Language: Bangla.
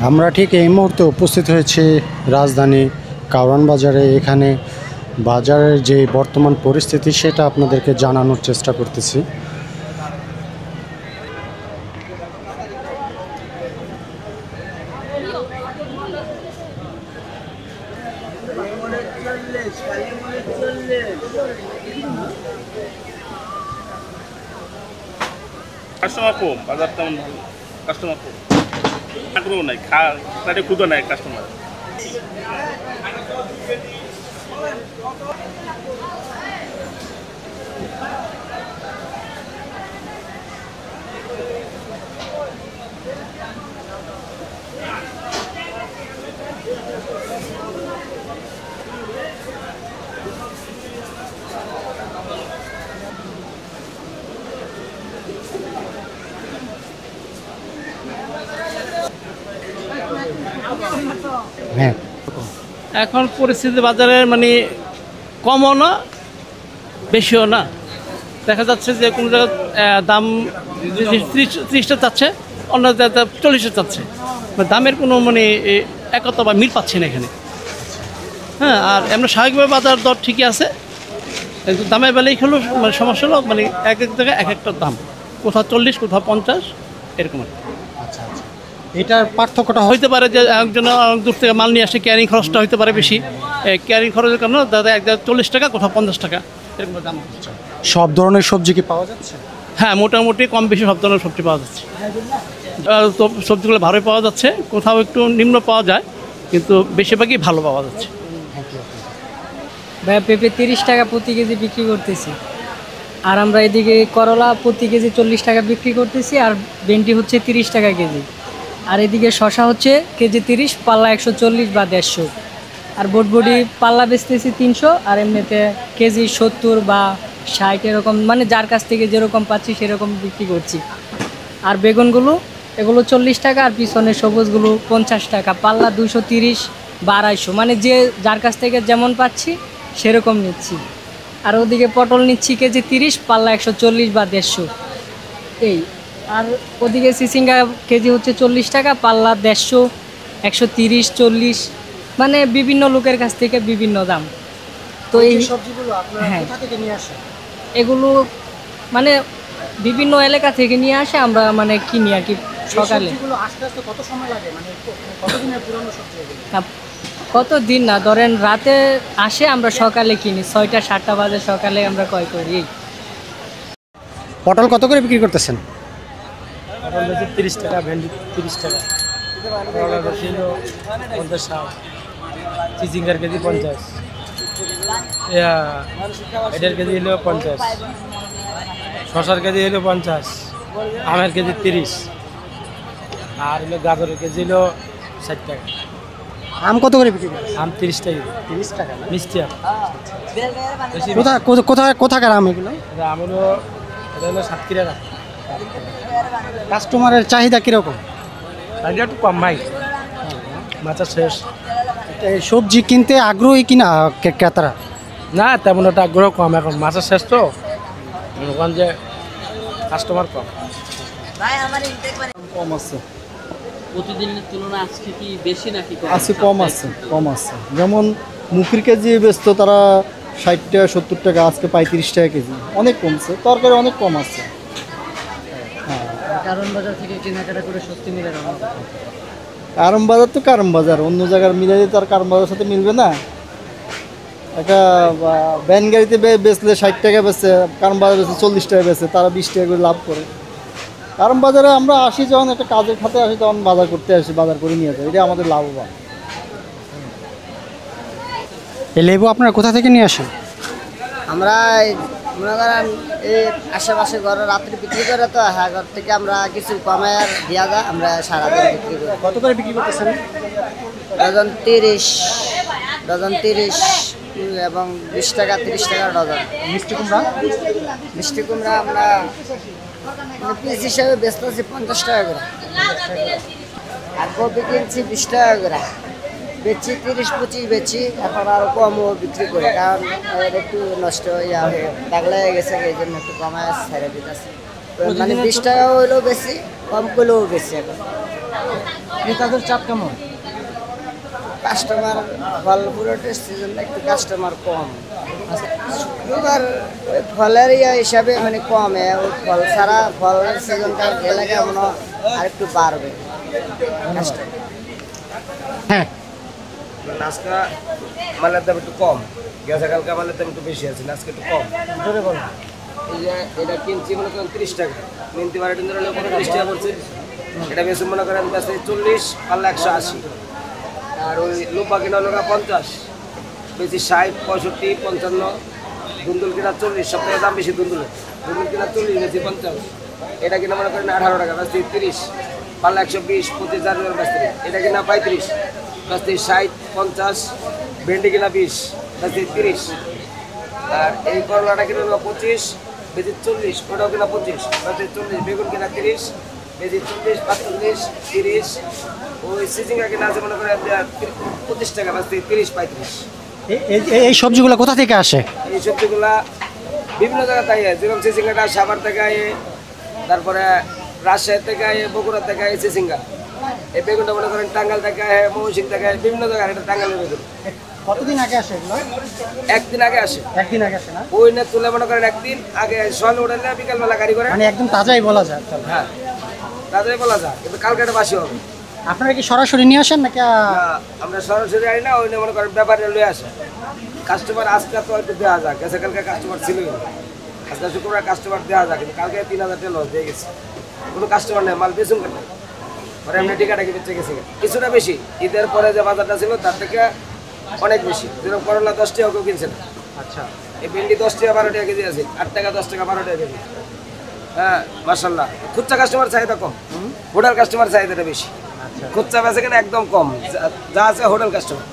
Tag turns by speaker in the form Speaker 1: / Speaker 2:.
Speaker 1: আমরা ঠিক এই মুহূর্তে উপস্থিত হয়েছি রাজধানী কারওয়ান বাজারে। এখানে বাজারের যে বর্তমান পরিস্থিতি সেটা আপনাদেরকে জানানোর চেষ্টা করতেছি।
Speaker 2: কাস্টমার কম, বাজার তেমন ভালো, কাস্টমার কম, আগ্রহ নাই, খাওয়ার ক্ষুদা নাই কাস্টমার।
Speaker 1: হ্যাঁ,
Speaker 3: এখন পরিস্থিতি বাজারের মানে কমও না বেশিও না। দেখা যাচ্ছে যে কোনো জায়গায় দাম 30টা চাচ্ছে, অন্য জায়গায় 40টা চাচ্ছে। দামের কোনো মানে একতা বা মিল পাচ্ছি না এখানে। হ্যাঁ, আর এমনি স্বাভাবিকভাবে বাজার দর ঠিকই আছে, কিন্তু দামের বেলায় হলো মানে সমস্যা হলো মানে এক এক জায়গায় এক একটা দাম, কোথাও 40, কোথাও 50 এরকম।
Speaker 1: আচ্ছা আচ্ছা, এটার পার্থক্যটা
Speaker 3: হইতে পারে যে একজন দূর থেকে মাল নিয়ে আসে, ক্যারিং খরচটা হইতে পারে বেশি। ক্যারিং খরচের কারণে দাদা এক জায়গায় 40 টাকা, কোথাও 50 টাকা এরকম দাম হচ্ছে।
Speaker 1: সব ধরনের সবজি কি পাওয়া যাচ্ছে?
Speaker 3: হ্যাঁ, মোটামুটি কম বেশি সব ধরনের সবজি পাওয়া যাচ্ছে। তো সবজিগুলো ভালোই পাওয়া যাচ্ছে, কোথাও একটু নিম্ন পাওয়া যায়, কিন্তু বেশিরভাগই ভালো পাওয়া যাচ্ছে।
Speaker 4: ভাইয়া পেঁপে 30 টাকা প্রতি কেজি বিক্রি করতেছি, আর আমরা এদিকে করলা প্রতি কেজি 40 টাকা বিক্রি করতেছি, আর ভেন্ডি হচ্ছে 30 টাকা কেজি, আর এদিকে শশা হচ্ছে কেজি 30, পাল্লা 140 বা 150, আর বটবটি পাল্লা বেচতেছি 300, আর এমনিতে কেজি 70 বা 60 এরকম, মানে যার কাছ থেকে যেরকম পাচ্ছি সেরকম বিক্রি করছি। আর বেগুনগুলো এগুলো 40 টাকা, আর পিছনে সবুজগুলো 50 টাকা, পাল্লা 230 বা 250, মানে যে যার কাছ থেকে যেমন পাচ্ছি সেরকম নিচ্ছি। আর ওদিকে পটল নিচ্ছি কেজি 30, পাল্লা 140 বা 150 এই। আর ওদিকে চিচিঙ্গা কেজি হচ্ছে 40 টাকা, পাল্লা 150, 130, 40, মানে বিভিন্ন লোকের কাছ থেকে বিভিন্ন দাম। তো এই
Speaker 1: সবজিগুলো আপনারা
Speaker 4: হ্যাঁ,
Speaker 1: কোথা থেকে নিয়ে আসেন?
Speaker 4: এগুলো মানে বিভিন্ন এলাকা থেকে নিয়ে আসে, আমরা মানে কিনি আর কি সকালে।
Speaker 1: সবজিগুলো আস্তে আস্তে কত সময় লাগে, মানে কতদিনের পুরনো সবজি এগুলো?
Speaker 4: কত দিন না, ধরেন রাতে আসে, আমরা সকালে কিনি, 6টা 7টা বাজে সকালে আমরা ক্রয় করি।
Speaker 1: পটল কত করে বিক্রি করতেছেন?
Speaker 5: 30 টাকা, ভেন্ডি 30 টাকা, করলা বেশি হলো 50 টাকা, চিচিঙ্গার কেজি 50, এটার কেজি হলো 50, শশার কেজি হলো 50, আমের কেজি 30, আর হলো গাজরের কেজি হলো 60 টাকা।
Speaker 1: আম কত করে বিক্রি করেন?
Speaker 5: আম 30 টাকা,
Speaker 1: 30 টাকা।
Speaker 5: মিষ্টি আম। বেশি
Speaker 1: কোথাকার আম এগুলো?
Speaker 5: আম হলো, এটা হলো সাতক্ষীরার আম।
Speaker 1: কাস্টমারের চাহিদা কিরকম?
Speaker 5: আর একটু কম ভাই, মাথা শেষ।
Speaker 1: এই সবজি কিনতে আগ্রহী কিনা ক্রেতারা?
Speaker 5: না, তেমন একটা আগ্রহ কম, এখন মাছের শেষ তো, ওখান যে কাস্টমার কম।
Speaker 6: কম আছে,
Speaker 7: প্রতিদিনের তুলনায় আজকে কি বেশি নাকি
Speaker 6: আছে কম আছে, কম আছে। যেমন মুখির কেজি বেচতো তারা 60 টাকা 70 টাকা, আজকে 35 টাকা কেজি, অনেক কমছে। তরকারি অনেক কম আছে।
Speaker 4: কারণ বাজার থেকে কেনাকাটা করে সত্যি মিলে না।
Speaker 6: কারম বাজার তো কারম বাজার, অন্য জায়গার মিলাইলে তো আর কারম বাজার সাথে মিলবে না। একটা ভ্যান গাড়িতে বেচলে 60 টাকা বেচে, কারম বাজার বেচে 40 টাকা বেচে, তারা 20 টাকা করে লাভ করে। কারণ বাজারে আমরা আসি যখন একটা কাজের খাতে আসি, তখন বাজার করতে আসি, বাজার করে নিয়ে যাই, এটা আমাদের লাভবান।
Speaker 1: এই লেবু আপনারা কোথা থেকে নিয়ে আসেন?
Speaker 8: আমরা মনে করেন এই আশেপাশে ঘরে রাত্রি বিক্রি করে, তো হ্যাঁ ঘর থেকে আমরা কিছু কমে আর দেওয়া যায়, আমরা সারাদিন বিক্রি করি।
Speaker 1: কত করে বিক্রি করতেছেন?
Speaker 8: ডজন 30, ডজন 30 এবং 20 টাকা 30 টাকা ডজন।
Speaker 1: মিষ্টি কুমড়া?
Speaker 8: মিষ্টি কুমড়া আমরা পিস হিসাবে বেচতেছি 50 টাকা করে, আর কপি কিনছি 20 টাকা করে, বেচি 30-25 বেচি। এখন আরও কমও বিক্রি করি, কারণ একটু নষ্ট হয়ে দাগ লেগে গেছে, এই জন্য একটু কমায় ছেড়ে দিতেছে। মানে 20 টাকা হইলেও বেশি, কম করলেও বেশি এখন।
Speaker 6: ক্রেতাদের চাপ কেমন?
Speaker 8: কাস্টমার ফল পুরোটের সিজন একটু কাস্টমার কম। শুক্রবার ওই ফলের হিসাবে মানে কমে, ওই ফল ছাড়া ফলের সিজনটা গেলে কেমন আর একটু বাড়বে কাস্টমার।
Speaker 1: হ্যাঁ,
Speaker 9: আজকে মালের দাম একটু কম, গেছে কালকে মালের দাম একটু বেশি আছে, আজকে একটু কম।
Speaker 6: জোরে বলো।
Speaker 9: এই যে এটা কিনছি মনে করেন 30 টাকা, মিনতি বারোটিন ধরে 30 টাকা পড়ছে। এটা বেশি মনে করেন 40, পাল্লা 180। আর ওই লোপা কিনা হলো 50, বেশি 60, 65, 55। দুন্দুল কিনা 40, সবথেকে দাম বেশি দুন্দুলের। দুন্দুল কিনা 40, বেশি 50। এটা কিনা মনে করেন 18 টাকা, বেশি 30, পাল্লা 120, 25 হাজার বেশি। এটা কিনা 35, বেশি 60, 50। ভেন্ডি কিনা 20, বেশি 30। আর এই করলাটা কিনা 25, বেশি 40। ওটাও কিনা 25, বেশি 40। বেগুন কিনা 30, বেশি 40, 45, 30। ওই সিজিঙ্গা কিনা আছে মনে করেন 25 টাকা, বেশি 30, 35।
Speaker 1: এই সবজিগুলো কোথা থেকে আসে?
Speaker 9: এই সবজিগুলা বিভিন্ন জায়গা থেকে, যেরকম সিজিঙ্গাটা সাভার থেকে আয়ে, তারপরে রাজশাহী থেকে আয়ে, বগুড়া থেকে আয়ে সিজিঙ্গা। এই বেগুনটা মনে করেন টাঙ্গাল থেকে আয়ে, ময়মনসিংহ থেকে আয়ে, বিভিন্ন জায়গায়। এটা টাঙ্গালের বেগুন।
Speaker 6: কতদিন আগে আসে এগুলো?
Speaker 9: একদিন আগে আসে।
Speaker 6: একদিন আগে আসে না?
Speaker 9: ওই না তুলে মনে করেন একদিন আগে সকালে উঠালে বিকালবেলা গাড়ি করে।
Speaker 6: মানে একদম তাজাই বলা যায়।
Speaker 9: হ্যাঁ, তাদের বলা যায়, কিন্তু কালকে এটা বাসি হবে।
Speaker 6: আপনারা কি সরাসরি নিয়ে আসেন নাকি?
Speaker 9: না, আমরা সরাসরি আনি না, ওই না মনে করেন ব্যাপারে লয়ে আসে। কাস্টমার আজকে তো হয়তো দেওয়া যায়, গেছে কালকে কাস্টমার ছিলই না। আজকে শুক্রবার কাস্টমার দেওয়া যায়, কিন্তু কালকে 3000 টাকা লস দিয়ে গেছে। কোনো কাস্টমার নেই, মাল বেচুন কেন? পরে এমনি টিকাটাকে বেঁচে গেছে কিছুটা বেশি। ঈদের পরে যে বাজারটা ছিল তার থেকে অনেক বেশি। যেরকম করলা 10 টাকা কেউ কিনছে না।
Speaker 6: আচ্ছা,
Speaker 9: এই ভেন্ডি 10 টাকা 12 টাকা কেজি আছে, 8 টাকা 10 টাকা 12 টাকা কেজি। হ্যাঁ, মাশাআল্লাহ। খুচরা কাস্টমার চাহিদা কম, হোটেল কাস্টমার চাহিদাটা বেশি। খুচরা বেচে কিনা একদম কম, যা আছে হোটেল কাস্টমার।